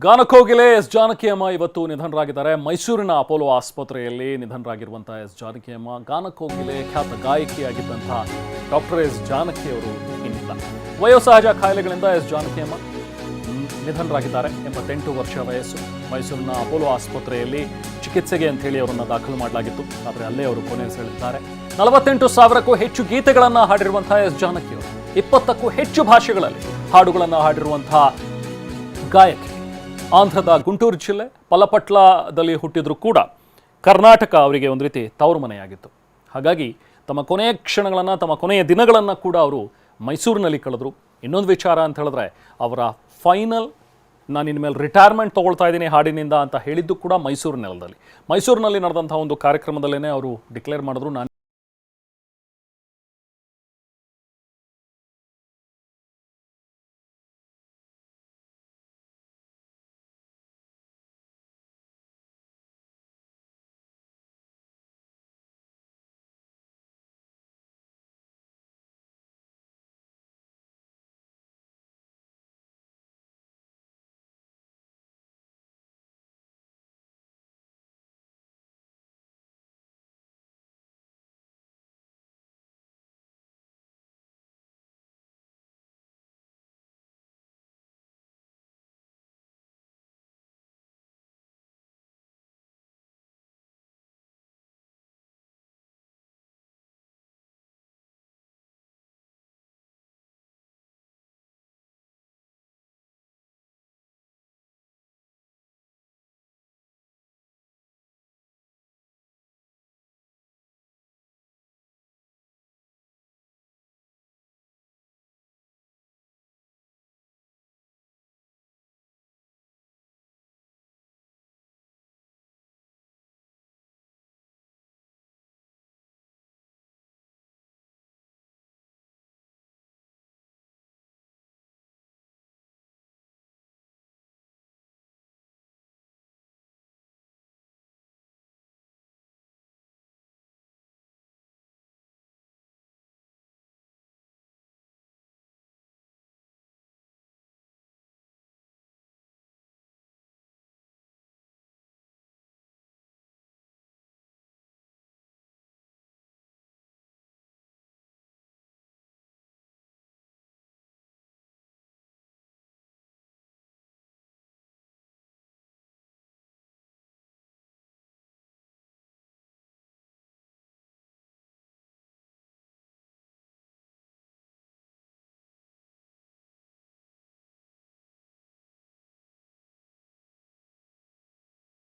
ಗಾನಕೋಗಿಲೆ S Janaki ಅಮ್ಮ ಇವತ್ತು ನಿಧನರಾಗಿದ್ದಾರೆ. ಮೈಸೂರಿನ ಅಪೋಲೋ ಆಸ್ಪತ್ರೆಯಲ್ಲಿ ನಿಧನರಾಗಿರುವಂತಹ ಎಸ್ ಜಾನಕಿ ಅಮ್ಮ, ಗಾನಕೋಗಿಲೆ ಖ್ಯಾತ ಗಾಯಕಿಯಾಗಿದ್ದಂತಹ ಡಾಕ್ಟರ್ ಎಸ್ ಜಾನಕಿ ಅವರು ಇನ್ನಿಲ್ಲ. ವಯೋಸಹಜ ಕಾಯಿಲೆಗಳಿಂದ ಎಸ್ ಜಾನಕಿ ಅಮ್ಮ ನಿಧನರಾಗಿದ್ದಾರೆ. 88 ವರ್ಷ ವಯಸ್ಸು. ಮೈಸೂರಿನ ಅಪೋಲೋ ಆಸ್ಪತ್ರೆಯಲ್ಲಿ ಚಿಕಿತ್ಸೆಗೆ ಅಂತೇಳಿ ಅವರನ್ನು ದಾಖಲು ಮಾಡಲಾಗಿತ್ತು. ಆದರೆ ಅಲ್ಲೇ ಅವರು ಕೊನೆಯುಸಿರೆಳಿದ್ದಾರೆ. 48,000ಕ್ಕೂ ಹೆಚ್ಚು ಗೀತೆಗಳನ್ನು ಹಾಡಿರುವಂತಹ ಎಸ್ ಜಾನಕಿ ಅವರು 20ಕ್ಕೂ ಹೆಚ್ಚು ಭಾಷೆಗಳಲ್ಲಿ ಹಾಡುಗಳನ್ನು ಹಾಡಿರುವಂತಹ ಗಾಯಕಿ. ಆಂಧ್ರದ ಗುಂಟೂರು ಜಿಲ್ಲೆ ಪಲಪಟ್ಲದಲ್ಲಿ ಹುಟ್ಟಿದ್ರು ಕೂಡ ಕರ್ನಾಟಕ ಅವರಿಗೆ ಒಂದು ರೀತಿ ತವರು ಮನೆಯಾಗಿತ್ತು. ಹಾಗಾಗಿ ತಮ್ಮ ಕೊನೆಯ ಕ್ಷಣಗಳನ್ನು, ತಮ್ಮ ಕೊನೆಯ ದಿನಗಳನ್ನು ಕೂಡ ಅವರು ಮೈಸೂರಿನಲ್ಲಿ ಕಳೆದ್ರು. ಇನ್ನೊಂದು ವಿಚಾರ ಅಂತ ಹೇಳಿದ್ರೆ, ಅವರ ಫೈನಲ್ ನಾನು ಇನ್ಮೇಲೆ ರಿಟೈರ್ಮೆಂಟ್ ತೊಗೊಳ್ತಾ ಇದ್ದೀನಿ ಹಾಡಿನಿಂದ ಅಂತ ಹೇಳಿದ್ದು ಕೂಡ ಮೈಸೂರು ನೆಲದಲ್ಲಿ. ಮೈಸೂರಿನಲ್ಲಿ ನಡೆದಂಥ ಒಂದು ಕಾರ್ಯಕ್ರಮದಲ್ಲೇ ಅವರು ಡಿಕ್ಲೇರ್ ಮಾಡಿದ್ರು, ನಾನು